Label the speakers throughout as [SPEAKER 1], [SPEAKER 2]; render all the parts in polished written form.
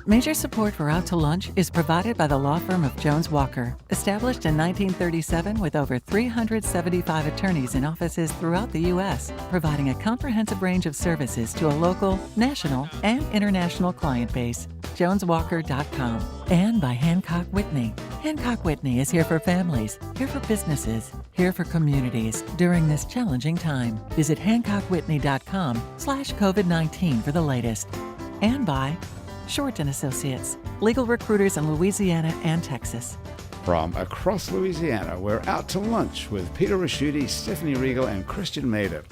[SPEAKER 1] Major support for Out to Lunch is provided by the law firm of Jones Walker, established in 1937 with over 375 attorneys in offices throughout the U.S., providing a comprehensive range of services to a local, national, and international client base. JonesWalker.com. And by Hancock Whitney. Hancock Whitney is here for families, here for businesses, here for communities during this challenging time. Visit HancockWhitney.com/COVID-19 for the latest. And by Short & Associates, legal recruiters in Louisiana and Texas.
[SPEAKER 2] From across Louisiana, we're out to lunch with Peter Raschuti, Stephanie Riegel, and Christian Mader.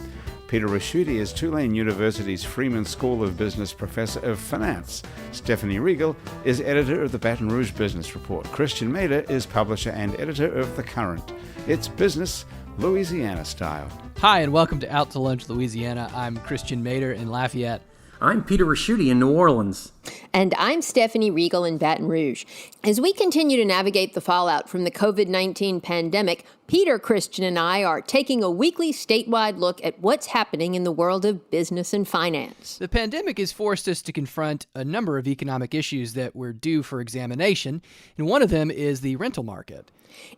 [SPEAKER 2] Peter Raschuti is Tulane University's Freeman School of Business Professor of Finance. Stephanie Riegel is editor of the Baton Rouge Business Report. Christian Mader is publisher and editor of The Current. It's business, Louisiana style.
[SPEAKER 3] Hi, and welcome to Out to Lunch, Louisiana. I'm Christian Mader in Lafayette.
[SPEAKER 4] I'm Peter Raschuti in New Orleans.
[SPEAKER 5] And I'm Stephanie Riegel in Baton Rouge. As we continue to navigate the fallout from the COVID-19 pandemic, Peter, Christian, and I are taking a weekly statewide look at what's happening in the world of business and finance.
[SPEAKER 3] The pandemic has forced us to confront a number of economic issues that were due for examination, and one of them is the rental market.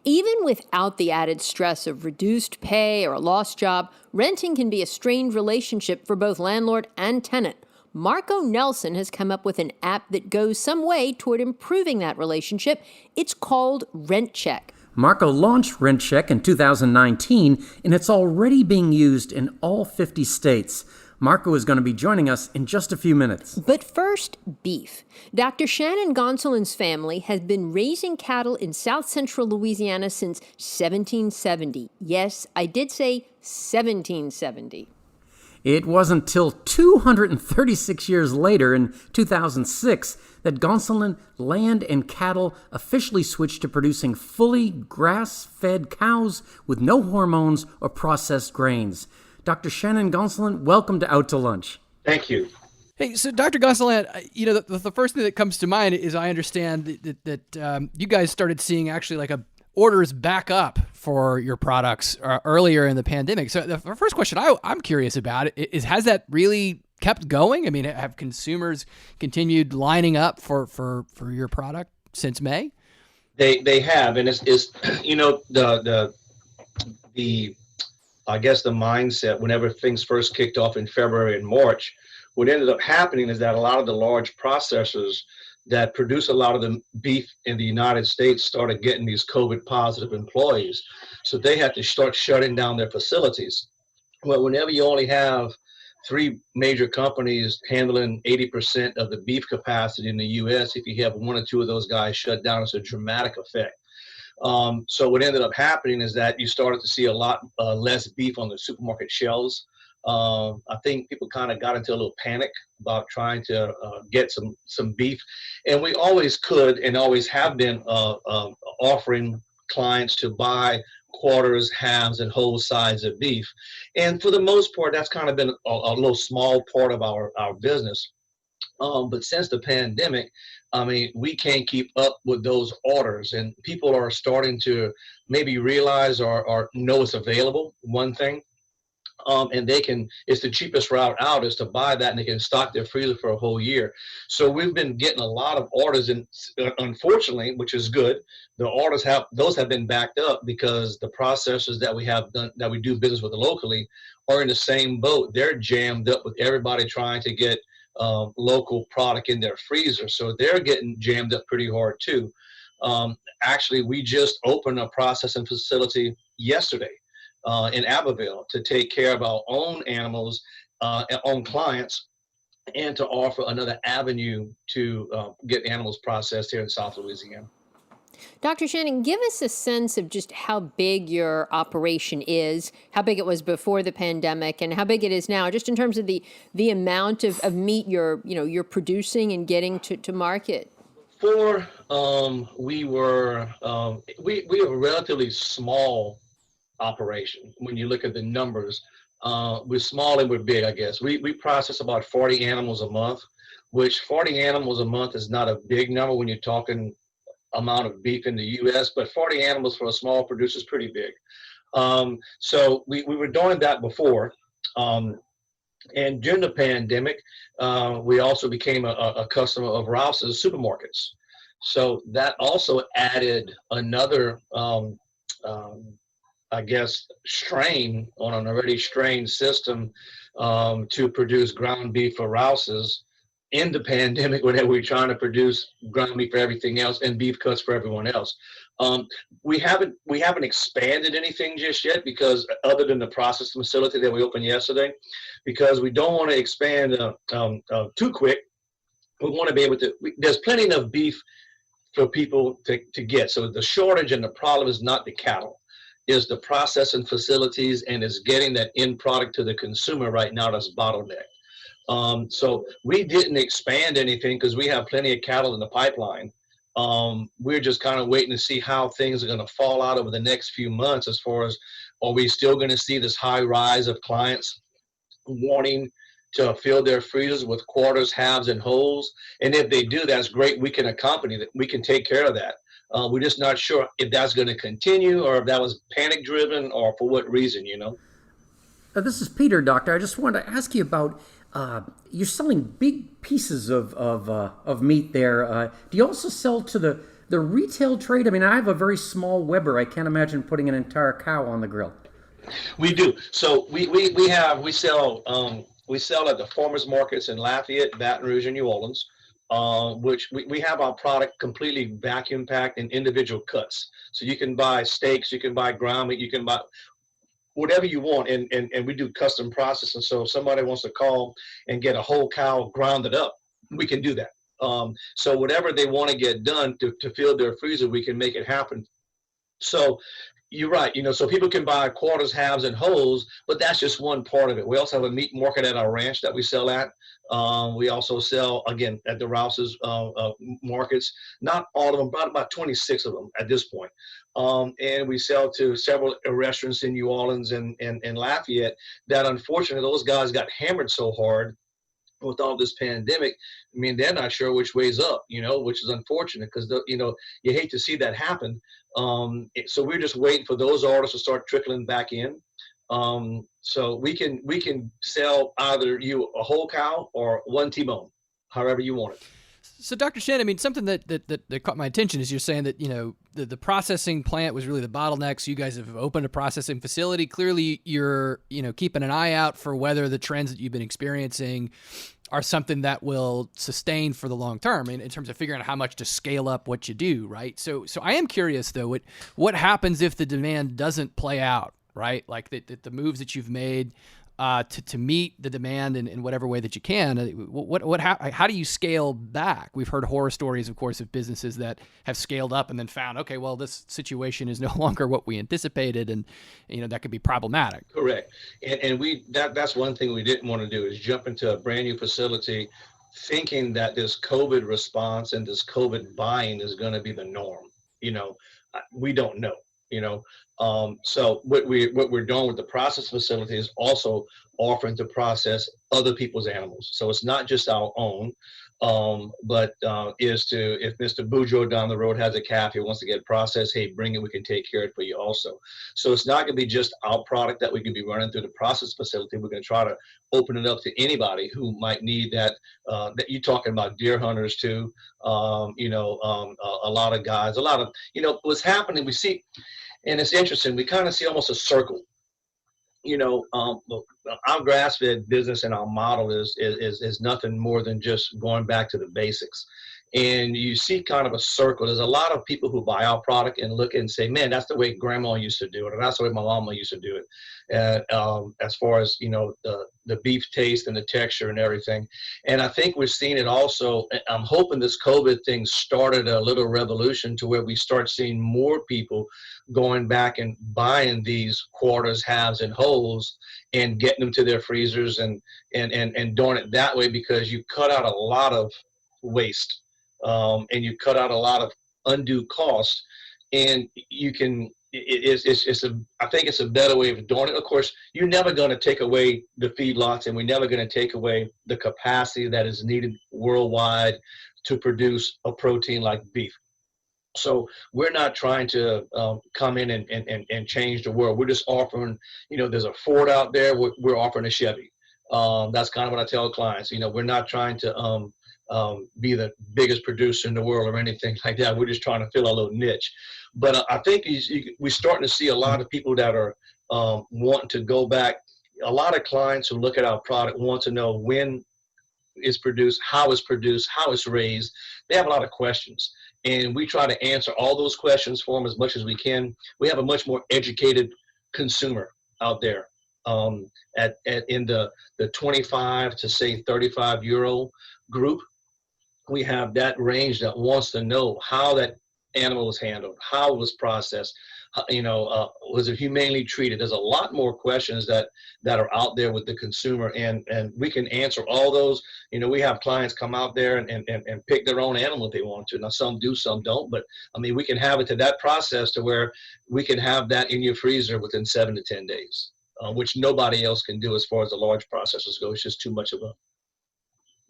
[SPEAKER 5] Even without the added stress of reduced pay or a lost job, renting can be a strained relationship for both landlord and tenant. Marco Nelson has come up with an app that goes some way toward improving that relationship. It's called RentCheck.
[SPEAKER 4] Marco launched RentCheck in 2019, and it's already being used in all 50 states. Marco is going to be joining us in just a few minutes.
[SPEAKER 5] But first, beef. Dr. Shannon Gonsolin's family has been raising cattle in south central Louisiana since 1770. Yes, I did say 1770.
[SPEAKER 4] It wasn't till 236 years later, in 2006, that Gonsolin land and cattle officially switched to producing fully grass-fed cows with no hormones or processed grains. Dr. Shannon Gonsolin, welcome to Out to Lunch.
[SPEAKER 6] Thank you.
[SPEAKER 3] Hey, so Dr. Gonsolin, the first thing that comes to mind is I understand that you guys started seeing actually like orders back up for your products earlier in the pandemic. So the first question I'm curious about is, has that really kept going? I mean, have consumers continued lining up for your product since May?
[SPEAKER 6] They have, and it's the I guess the mindset whenever things first kicked off in February and March, what ended up happening is that a lot of the large processors that produce a lot of the beef in the United States started getting these COVID positive employees. So they had to start shutting down their facilities. Well, whenever you only have three major companies handling 80% of the beef capacity in the US, if you have one or two of those guys shut down, it's a dramatic effect. So what ended up happening is that you started to see a lot less beef on the supermarket shelves. I think people kind of got into a little panic about trying to get some beef, and we always could and always have been offering clients to buy quarters, halves, and whole sides of beef. And for the most part, that's kind of been a little small part of our business. But since the pandemic, I mean, we can't keep up with those orders, and people are starting to maybe realize or know it's available, one thing. And it's the cheapest route out is to buy that, and they can stock their freezer for a whole year. So we've been getting a lot of orders, and unfortunately, which is good, those have been backed up because the processors that we do business with locally are in the same boat. They're jammed up with everybody trying to get local product in their freezer. So they're getting jammed up pretty hard too. Actually, we just opened a processing facility yesterday in Abbeville to take care of our own animals, own clients, and to offer another avenue to get animals processed here in South Louisiana.
[SPEAKER 5] Dr. Shannon, give us a sense of just how big your operation is, how big it was before the pandemic, and how big it is now, just in terms of the amount of meat you're producing and getting to market.
[SPEAKER 6] Before, we were a relatively small operation. When you look at the numbers, we're small and we're big, I guess. We process about 40 animals a month, which 40 animals a month is not a big number when you're talking amount of beef in the U.S., but 40 animals for a small producer is pretty big. So we were doing that before. And during the pandemic, we also became a customer of Rouse's supermarkets. So that also added another, I guess, strain on an already strained system to produce ground beef for Rouse's in the pandemic when we were trying to produce ground beef for everything else and beef cuts for everyone else. We haven't expanded anything just yet, because other than the processing facility that we opened yesterday, because we don't want to expand too quick. We want to be able to. There's plenty enough beef for people to get. So the shortage and the problem is not the cattle, is the processing facilities, and is getting that end product to the consumer right now that's bottlenecked. So we didn't expand anything because we have plenty of cattle in the pipeline. We're just kind of waiting to see how things are going to fall out over the next few months, as far as, are we still going to see this high rise of clients wanting to fill their freezers with quarters, halves, and wholes? And if they do, that's great. We can accompany that. We can take care of that. We're just not sure if that's going to continue, or if that was panic driven, or for what reason, you know.
[SPEAKER 4] This is Peter, Doctor. I just wanted to ask you about, you're selling big pieces of meat there. Do you also sell to the retail trade? I mean, I have a very small Weber. I can't imagine putting an entire cow on the grill.
[SPEAKER 6] We do. So we sell at the farmers markets in Lafayette, Baton Rouge, and New Orleans, which we have our product completely vacuum packed in individual cuts. So you can buy steaks, you can buy ground meat, you can buy whatever you want, and we do custom processing. So if somebody wants to call and get a whole cow grounded up, we can do that. So whatever they want to get done to fill their freezer, we can make it happen. So you're right, so people can buy quarters, halves, and wholes, but that's just one part of it. We also have a meat market at our ranch that we sell at. We also sell, again, at the Rouse's markets. Not all of them, but about 26 of them at this point. And we sell to several restaurants in New Orleans and Lafayette that, unfortunately, those guys got hammered so hard with all this pandemic. I mean, they're not sure which way's up, which is unfortunate, because, you hate to see that happen. So we're just waiting for those orders to start trickling back in. So we can sell either you a whole cow or one T-bone, however you want it.
[SPEAKER 3] So, Dr. Shen, I mean, something that caught my attention is you're saying that, the processing plant was really the bottleneck. So you guys have opened a processing facility. Clearly, you're, keeping an eye out for whether the trends that you've been experiencing are something that will sustain for the long term, in terms of figuring out how much to scale up what you do, right? So I am curious, though, what happens if the demand doesn't play out, right? Like the moves that you've made to meet the demand in whatever way that you can. How do you scale back? We've heard horror stories, of course, of businesses that have scaled up and then found, okay, well, this situation is no longer what we anticipated, and that could be problematic.
[SPEAKER 6] Correct. And that's one thing we didn't want to do, is jump into a brand new facility thinking that this COVID response and this COVID buying is going to be the norm. We don't know. So what we're doing with the process facility is also offering to process other people's animals. So it's not just our own, but if Mr. Boudreaux down the road has a calf, he wants to get processed, hey, bring it, we can take care of it for you also. So it's not going to be just our product that we could be running through the process facility. We're going to try to open it up to anybody who might need that. That you're talking about deer hunters too. A lot of guys, what's happening, we see. And it's interesting. We kind of see almost a circle. Our grass-fed business and our model is nothing more than just going back to the basics. And you see kind of a circle. There's a lot of people who buy our product and look and say, man, that's the way grandma used to do it, or that's the way my mama used to do it. As far as, the beef taste and the texture and everything. And I think we're seeing it also. I'm hoping this COVID thing started a little revolution to where we start seeing more people going back and buying these quarters, halves, and wholes and getting them to their freezers and doing it that way, because you cut out a lot of waste. And you cut out a lot of undue costs, and you can. I think it's a better way of doing it. Of course, you're never going to take away the feedlots, and we're never going to take away the capacity that is needed worldwide to produce a protein like beef. So we're not trying to come in and change the world. We're just offering. There's a Ford out there. We're offering a Chevy. That's kind of what I tell clients. We're not trying to be the biggest producer in the world or anything like that. We're just trying to fill a little niche. But I think we're starting to see a lot of people that are wanting to go back. A lot of clients who look at our product want to know when it's produced, how it's raised. They have a lot of questions, and we try to answer all those questions for them as much as we can. We have a much more educated consumer out there in the 25 to say 35 euro group. We have that range that wants to know how that animal was handled, how it was processed, was it humanely treated. There's a lot more questions that are out there with the consumer, and we can answer all those. We have clients come out there and pick their own animal if they want to. Now, some do, some don't, but we can have it to that process to where we can have that in your freezer within 7 to 10 days, which nobody else can do as far as the large processors go. It's just too much of a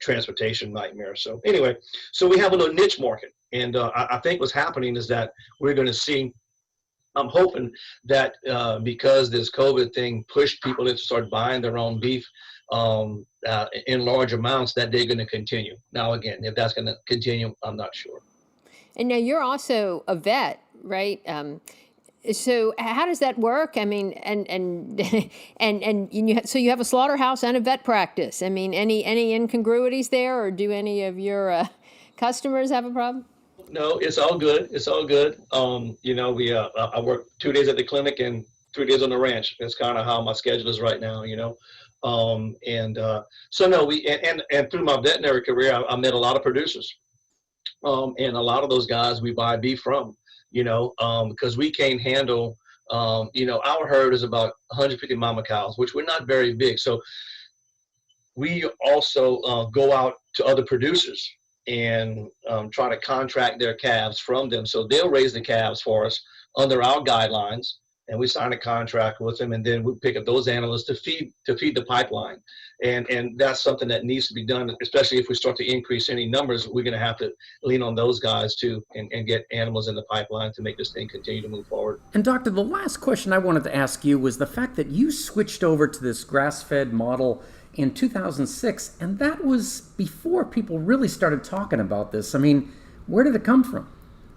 [SPEAKER 6] transportation nightmare. So anyway, we have a little niche market, and I think what's happening is that we're going to see, I'm hoping that because this COVID thing pushed people to start buying their own beef in large amounts, that they're going to continue. Now, again, if that's going to continue, I'm not sure.
[SPEAKER 5] And now you're also a vet, right? So how does that work? And so you have a slaughterhouse and a vet practice. Any incongruities there, or do any of your customers have a problem?
[SPEAKER 6] No, it's all good. It's all good. I work 2 days at the clinic and 3 days on the ranch. That's kind of how my schedule is right now, So no, and through my veterinary career, I met a lot of producers. And a lot of those guys we buy beef from, because we can't handle, our herd is about 150 mama cows, which we're not very big. So we also go out to other producers and try to contract their calves from them. So they'll raise the calves for us under our guidelines, and we sign a contract with them, and then we pick up those animals to feed the pipeline. And that's something that needs to be done, especially if we start to increase any numbers. We're going to have to lean on those guys too, and get animals in the pipeline to make this thing continue to move forward.
[SPEAKER 4] And Doctor, the last question I wanted to ask you was the fact that you switched over to this grass-fed model in 2006, and that was before people really started talking about this. Where did it come from?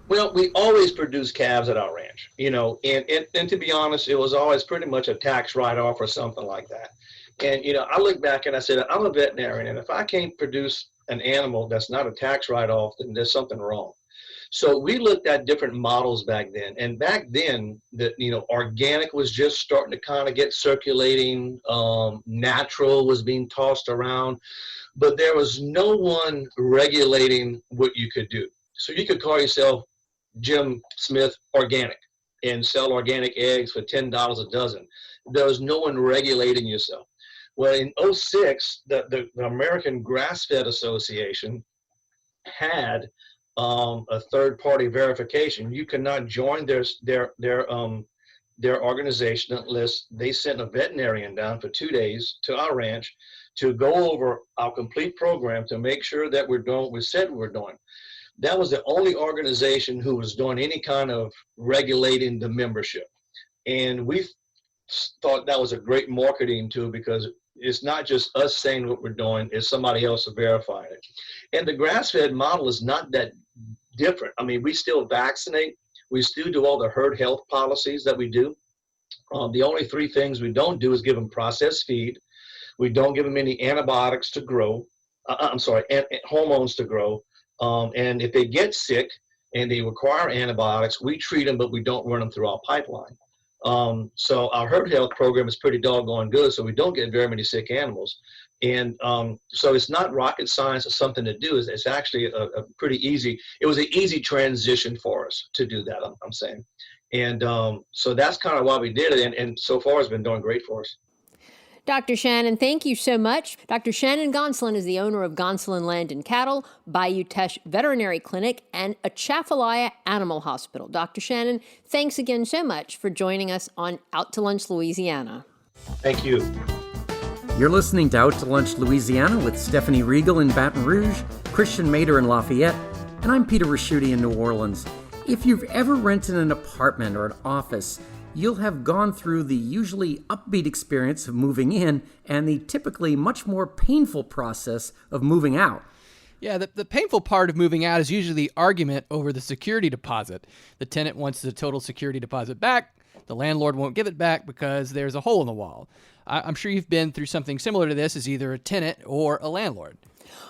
[SPEAKER 6] Well, we always produce calves at our ranch, and to be honest, it was always pretty much a tax write-off or something like that. And, I look back and I said, I'm a veterinarian, and if I can't produce an animal that's not a tax write-off, then there's something wrong. So we looked at different models back then, and back then, organic was just starting to kind of get circulating. Natural was being tossed around, but there was no one regulating what you could do. So you could call yourself Jim Smith Organic and sell organic eggs for $10 a dozen. There was no one regulating yourself. Well, in 2006, the American Grass-Fed Association had a third-party verification. You cannot join their organization unless they sent a veterinarian down for 2 days to our ranch to go over our complete program to make sure that we're doing what we said we were doing. That was the only organization who was doing any kind of regulating the membership. And we thought that was a great marketing tool, because it's not just us saying what we're doing, it's somebody else verifying it. And the grass-fed model is not that different. We still vaccinate. We still do all the herd health policies that we do. The only 3 things we don't do is give them processed feed. We don't give them any antibiotics to grow. Hormones to grow. And if they get sick and they require antibiotics, we treat them, but we don't run them through our pipeline. So our herd health program is pretty doggone good, so we don't get very many sick animals. And so it's not rocket science or something to do. It's actually a pretty easy, it was an easy transition for us to do that, I'm saying. And so that's kind of why we did it, and so far it's been doing great for us.
[SPEAKER 5] Dr. Shannon, thank you so much. Dr. Shannon Gonsolin is the owner of Gonsolin Land and Cattle, Bayou Teche Veterinary Clinic, and Atchafalaya Animal Hospital. Dr. Shannon, thanks again so much for joining us on Out to Lunch Louisiana.
[SPEAKER 6] Thank you.
[SPEAKER 4] You're listening to Out to Lunch Louisiana with Stephanie Riegel in Baton Rouge, Christian Mader in Lafayette, and I'm Peter Raschuti in New Orleans. If you've ever rented an apartment or an office, you'll have gone through the usually upbeat experience of moving in and the typically much more painful process of moving out.
[SPEAKER 3] Yeah, the painful part of moving out is usually the argument over the security deposit. The tenant wants the total security deposit back. The landlord won't give it back because there's a hole in the wall. I'm sure you've been through something similar to this as either a tenant or a landlord.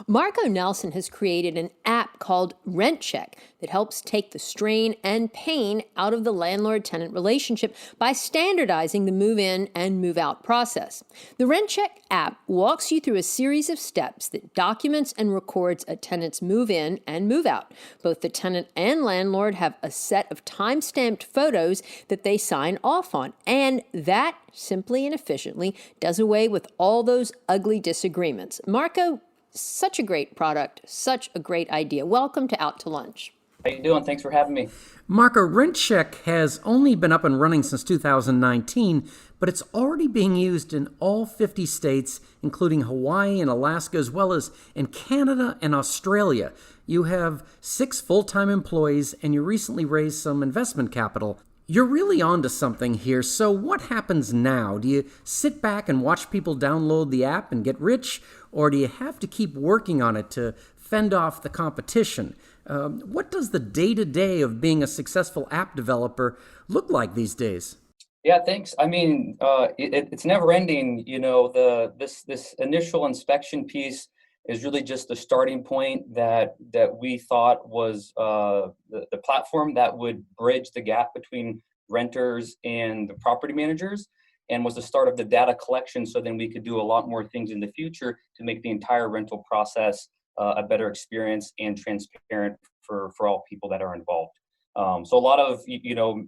[SPEAKER 5] Marco Nelson has created an app called RentCheck that helps take the strain and pain out of the landlord-tenant relationship by standardizing the move-in and move-out process. The RentCheck app walks you through a series of steps that documents and records a tenant's move-in and move-out. Both the tenant and landlord have a set of time-stamped photos that they sign off on, and that simply and efficiently does away with all those ugly disagreements. Marco, such a great product, such a great idea. Welcome to Out to Lunch.
[SPEAKER 7] How you doing? Thanks for having me.
[SPEAKER 4] Marco, RentCheck has only been up and running since 2019, but it's already being used in all 50 states, including Hawaii and Alaska, as well as in Canada and Australia. You have 6 full-time employees, and you recently raised some investment capital. You're really onto something here, so what happens now? Do you sit back and watch people download the app and get rich, or do you have to keep working on it to fend off the competition? What does the day-to-day of being a successful app developer look like these days?
[SPEAKER 7] Yeah, thanks. I mean, it's never ending. You know, this initial inspection piece is really just the starting point that we thought was the platform that would bridge the gap between renters and the property managers, and was the start of the data collection, so then we could do a lot more things in the future to make the entire rental process a better experience and transparent for all people that are involved. So a lot of,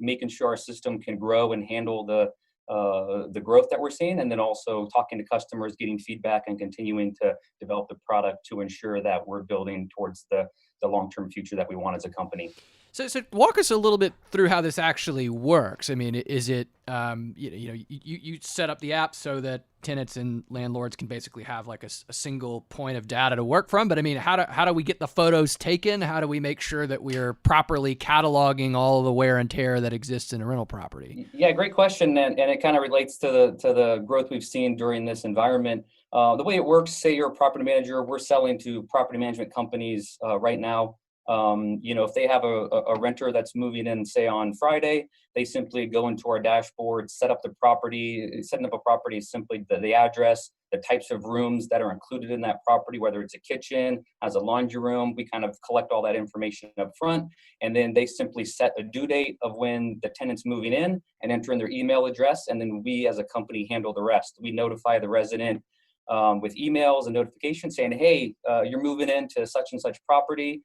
[SPEAKER 7] making sure our system can grow and handle the growth that we're seeing, and then also talking to customers, getting feedback, and continuing to develop the product to ensure that we're building towards the long-term future that we want as a company.
[SPEAKER 3] So walk us a little bit through how this actually works. I mean, is it you set up the app so that tenants and landlords can basically have like a single point of data to work from? But I mean, how do we get the photos taken? How do we make sure that we're properly cataloging all the wear and tear that exists in a rental property?
[SPEAKER 7] Yeah, great question, and it kind of relates to the growth we've seen during this environment. The way it works, say you're a property manager, we're selling to property management companies right now. If they have a renter that's moving in, say on Friday, they simply go into our dashboard, set up the property. Setting up a property is simply the address, the types of rooms that are included in that property, whether it's a kitchen, has a laundry room. We kind of collect all that information up front, and then they simply set a due date of when the tenant's moving in and enter in their email address, and then we as a company handle the rest. We notify the resident with emails and notifications saying, hey, you're moving into such and such property.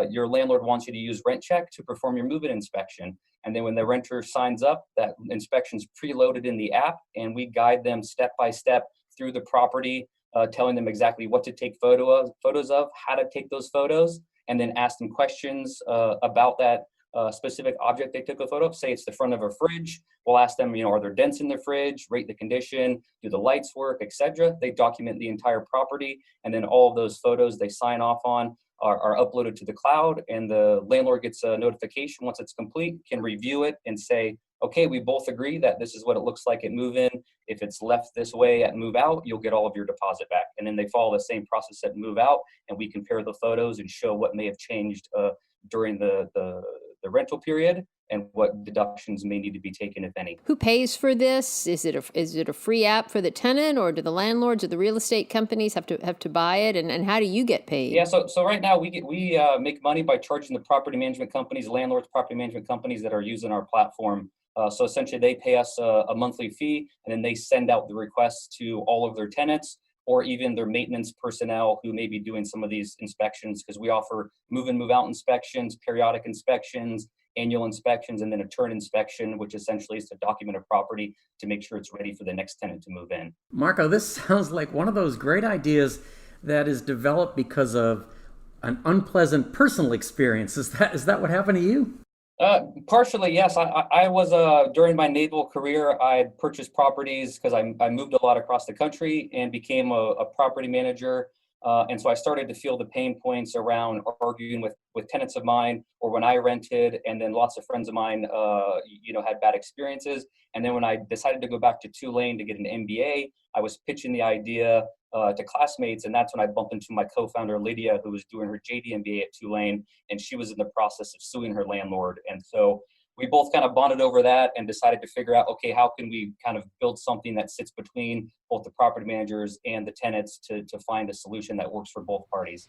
[SPEAKER 7] Your landlord wants you to use RentCheck to perform your move-in inspection. And then when the renter signs up, that inspection's preloaded in the app, and we guide them step by step through the property, telling them exactly what to take photos of, how to take those photos, and then ask them questions about that specific object they took a photo of. Say it's the front of a fridge. We'll ask them, are there dents in the fridge? Rate the condition, do the lights work, etc. They document the entire property, and then all of those photos they sign off on are uploaded to the cloud, and the landlord gets a notification once it's complete, can review it and say, okay, we both agree that this is what it looks like at move in. If it's left this way at move out, you'll get all of your deposit back. And then they follow the same process at move out, and we compare the photos and show what may have changed during the rental period, and what deductions may need to be taken, if any.
[SPEAKER 5] Who pays for this? Is it a free app for the tenant, or do the landlords or the real estate companies have to buy it? And how do you get paid?
[SPEAKER 7] Yeah, so right now we make money by charging the property management companies, landlords, property management companies that are using our platform. So essentially they pay us a monthly fee, and then they send out the requests to all of their tenants, or even their maintenance personnel who may be doing some of these inspections, because we offer move in, move out inspections, periodic inspections, annual inspections, and then a turn inspection, which essentially is to document a property to make sure it's ready for the next tenant to move in.
[SPEAKER 4] Marco, this sounds like one of those great ideas that is developed because of an unpleasant personal experience. Is that what happened to you?
[SPEAKER 7] Partially, yes. I was during my naval career, I had purchased properties because I moved a lot across the country and became a property manager And so I started to feel the pain points around arguing with tenants of mine, or when I rented, and then lots of friends of mine, had bad experiences. And then when I decided to go back to Tulane to get an MBA, I was pitching the idea to classmates, and that's when I bumped into my co-founder Lydia, who was doing her JD MBA at Tulane, and she was in the process of suing her landlord. And so we both kind of bonded over that and decided to figure out, okay, how can we kind of build something that sits between both the property managers and the tenants to find a solution that works for both parties.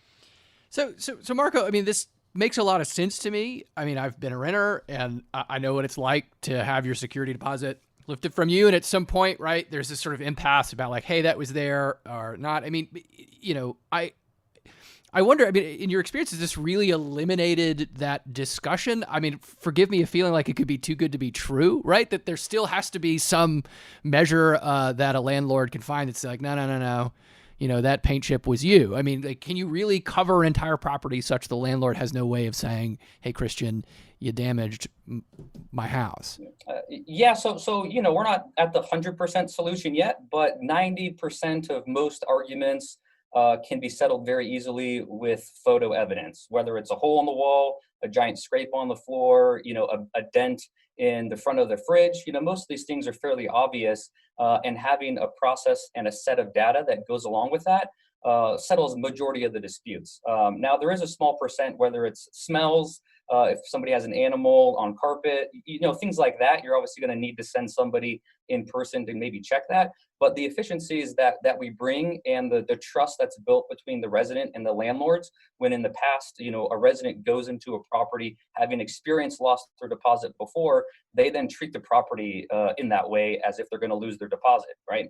[SPEAKER 3] So Marco, I mean, this makes a lot of sense to me. I mean, I've been a renter, and I know what it's like to have your security deposit lifted from you. And at some point, right, there's this sort of impasse about like, hey, that was there or not. I mean, I wonder, I mean, in your experience, has this really eliminated that discussion? I mean, forgive me a feeling like it could be too good to be true, right? That there still has to be some measure that a landlord can find that's like, no, that paint chip was you. I mean, like, can you really cover an entire property such the landlord has no way of saying, hey, Christian, you damaged my house?
[SPEAKER 7] Yeah, so we're not at the 100% solution yet, but 90% of most arguments can be settled very easily with photo evidence, whether it's a hole in the wall, a giant scrape on the floor, a dent in the front of the fridge. Most of these things are fairly obvious, and having a process and a set of data that goes along with that settles majority of the disputes. Now, there is a small percent, whether it's smells, if somebody has an animal on carpet, things like that, you're obviously going to need to send somebody in person to maybe check that. But the efficiencies that we bring and the trust that's built between the resident and the landlords, when in the past, a resident goes into a property having experienced lost their deposit before, they then treat the property in that way as if they're going to lose their deposit, right?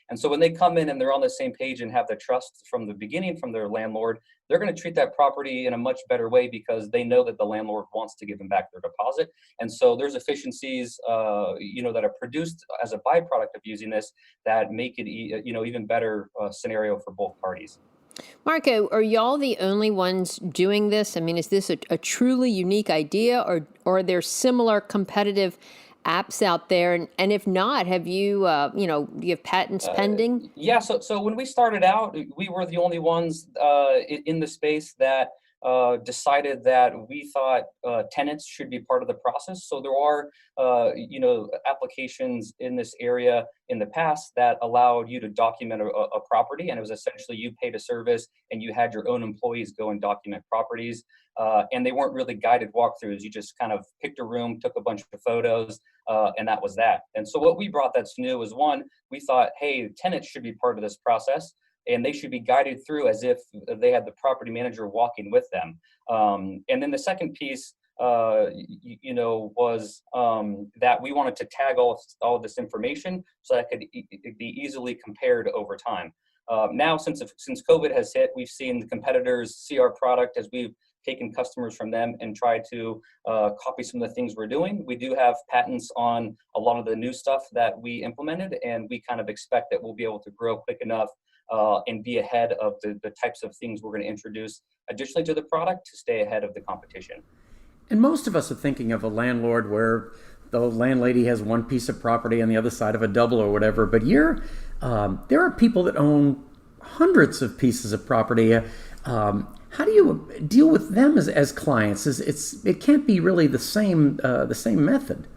[SPEAKER 7] And so when they come in and they're on the same page and have the trust from the beginning from their landlord, they're going to treat that property in a much better way because they know that the landlord wants to give them back their deposit. And so there's efficiencies, that are produced as a byproduct of using this that make it, even better scenario for both parties.
[SPEAKER 5] Marco, are y'all the only ones doing this? I mean, is this a truly unique idea, or are there similar competitive apps out there? And if not, have you, do you have patents pending?
[SPEAKER 7] Yeah, so when we started out, we were the only ones in the space that decided that we thought tenants should be part of the process. So there are, applications in this area in the past that allowed you to document a property, and it was essentially you paid a service and you had your own employees go and document properties. And they weren't really guided walkthroughs. You just kind of picked a room, took a bunch of photos, and that was that. And so what we brought that's new is, one, we thought, hey, tenants should be part of this process, and they should be guided through as if they had the property manager walking with them. And then the second piece, was that we wanted to tag all of this information so that it could be easily compared over time. Now, since COVID has hit, we've seen the competitors see our product as we've taken customers from them and try to copy some of the things we're doing. We do have patents on a lot of the new stuff that we implemented, and we kind of expect that we'll be able to grow quick enough and be ahead of the types of things we're going to introduce additionally to the product to stay ahead of the competition.
[SPEAKER 4] And most of us are thinking of a landlord where the landlady has one piece of property on the other side of a double or whatever, but there are people that own hundreds of pieces of property. How do you deal with them as clients? It can't be really the same method.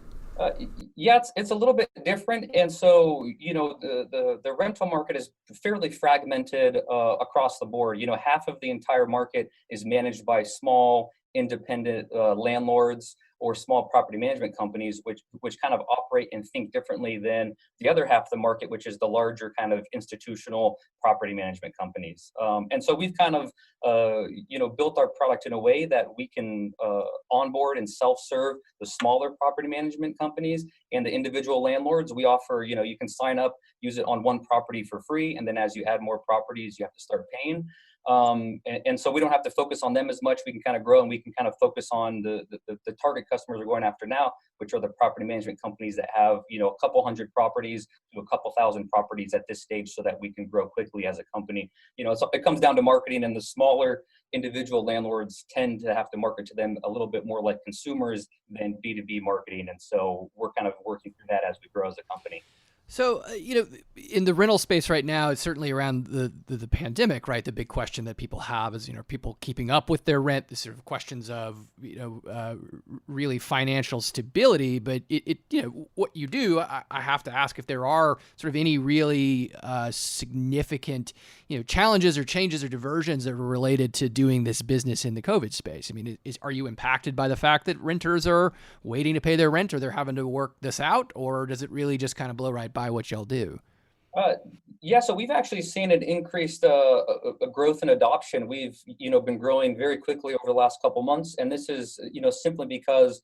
[SPEAKER 7] Yeah, it's a little bit different. And so, the rental market is fairly fragmented across the board. Half of the entire market is managed by small independent landlords or small property management companies, which kind of operate and think differently than the other half of the market, which is the larger kind of institutional property management companies. And so we've kind of, built our product in a way that we can onboard and self-serve the smaller property management companies and the individual landlords. We offer, you can sign up, use it on one property for free, and then as you add more properties, you have to start paying. And so we don't have to focus on them as much. We can kind of grow, and we can kind of focus on the target customers we're going after now, which are the property management companies that have, a couple hundred properties to a couple thousand properties at this stage, so that we can grow quickly as a company. So it comes down to marketing, and the smaller individual landlords tend to have to market to them a little bit more like consumers than B2B marketing. And so we're kind of working through that as we grow as a company.
[SPEAKER 3] So, in the rental space right now, it's certainly around the pandemic, right? The big question that people have is, people keeping up with their rent, the sort of questions of, really financial stability. But what you do, I have to ask if there are sort of any really significant, challenges or changes or diversions that are related to doing this business in the COVID space. I mean, are you impacted by the fact that renters are waiting to pay their rent, or they're having to work this out, or does it really just kind of blow right by what y'all do?
[SPEAKER 7] So we've actually seen an increased a growth and adoption. We've been growing very quickly over the last couple months, and this is simply because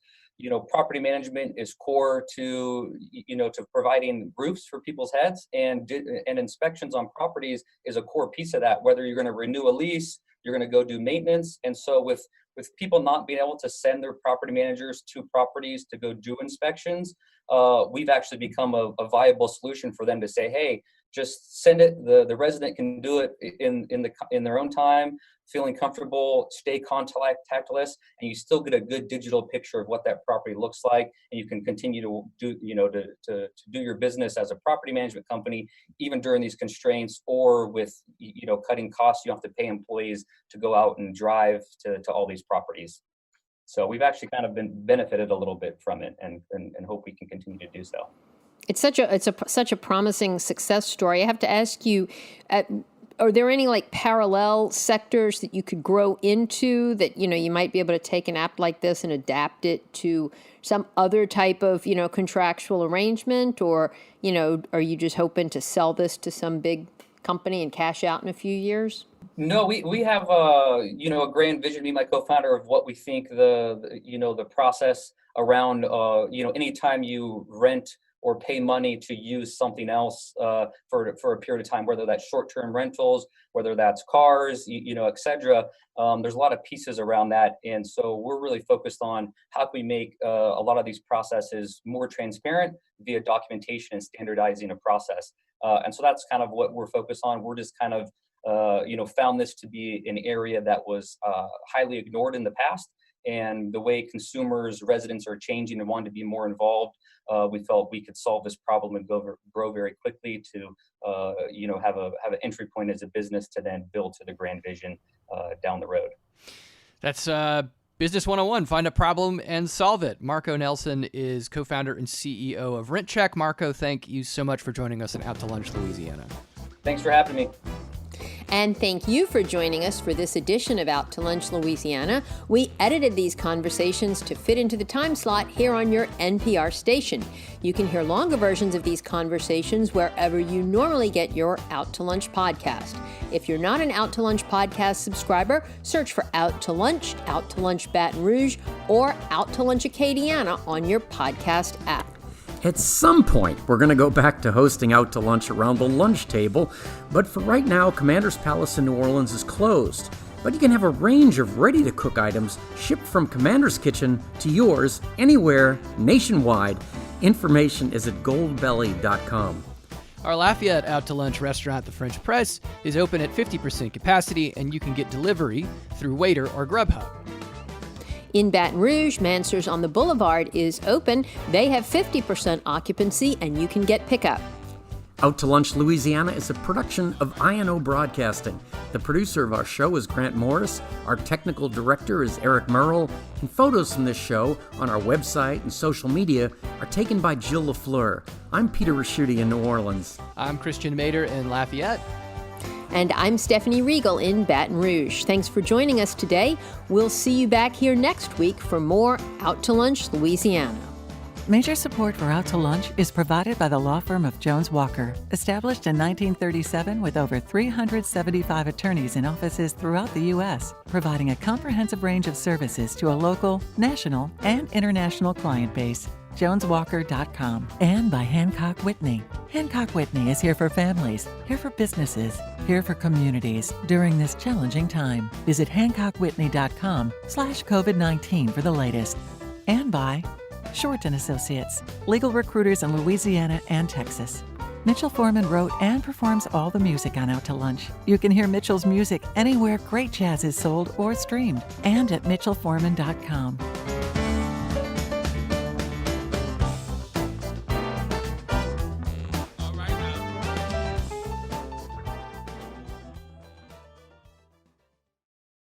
[SPEAKER 7] property management is core to to providing roofs for people's heads, and inspections on properties is a core piece of that. Whether you're going to renew a lease, you're going to go do maintenance, and so with people not being able to send their property managers to properties to go do inspections, we've actually become a viable solution for them to say, hey, just send it. The resident can do it in their own time, feeling comfortable, stay contactless, and you still get a good digital picture of what that property looks like, and you can continue to do to do your business as a property management company, even during these constraints, or with cutting costs. You don't have to pay employees to go out and drive to all these properties. So we've actually kind of been benefited a little bit from it, and hope we can continue to do so.
[SPEAKER 5] It's such a promising success story. I have to ask you, are there any like parallel sectors that you could grow into that you might be able to take an app like this and adapt it to some other type of contractual arrangement, or are you just hoping to sell this to some big company and cash out in a few years?
[SPEAKER 7] No, we have a grand vision, me and my co-founder, of what we think the process around anytime you rent or pay money to use something else for a period of time, whether that's short-term rentals, whether that's cars, et cetera. There's a lot of pieces around that. And so we're really focused on how can we make a lot of these processes more transparent via documentation and standardizing a process. And so that's kind of what we're focused on. We're just kind of, found this to be an area that was highly ignored in the past. And the way consumers, residents are changing and wanting to be more involved, we felt we could solve this problem and grow very quickly to, have an entry point as a business to then build to the grand vision down the road.
[SPEAKER 3] That's Business 101. Find a problem and solve it. Marco Nelson is co-founder and CEO of RentCheck. Marco, thank you so much for joining us in Out to Lunch, Louisiana.
[SPEAKER 7] Thanks for having me.
[SPEAKER 5] And thank you for joining us for this edition of Out to Lunch, Louisiana. We edited these conversations to fit into the time slot here on your NPR station. You can hear longer versions of these conversations wherever you normally get your Out to Lunch podcast. If you're not an Out to Lunch podcast subscriber, search for Out to Lunch Baton Rouge, or Out to Lunch Acadiana on your podcast app.
[SPEAKER 4] At some point, we're going to go back to hosting Out to Lunch around the lunch table, but for right now, Commander's Palace in New Orleans is closed. But you can have a range of ready-to-cook items shipped from Commander's Kitchen to yours, anywhere, nationwide. Information is at goldbelly.com.
[SPEAKER 3] Our Lafayette Out to Lunch restaurant, The French Press, is open at 50% capacity, and you can get delivery through Waiter or Grubhub.
[SPEAKER 5] In Baton Rouge, Mansur's on the Boulevard is open. They have 50% occupancy, and you can get pickup.
[SPEAKER 4] Out to Lunch, Louisiana is a production of INO Broadcasting. The producer of our show is Grant Morris. Our technical director is Eric Merle. And photos from this show on our website and social media are taken by Jill LaFleur. I'm Peter Raschuti in New Orleans.
[SPEAKER 3] I'm Christian Mader in Lafayette.
[SPEAKER 5] And I'm Stephanie Riegel in Baton Rouge. Thanks for joining us today. We'll see you back here next week for more Out to Lunch, Louisiana.
[SPEAKER 1] Major support for Out to Lunch is provided by the law firm of Jones Walker, established in 1937 with over 375 attorneys in offices throughout the U.S., providing a comprehensive range of services to a local, national, and international client base. JonesWalker.com. And by Hancock Whitney. Hancock Whitney is here for families, here for businesses, here for communities during this challenging time. Visit HancockWhitney.com/COVID-19 for the latest. And by Short & Associates, legal recruiters in Louisiana and Texas. Mitchell Foreman wrote and performs all the music on Out to Lunch. You can hear Mitchell's music anywhere great jazz is sold or streamed, and at MitchellForeman.com.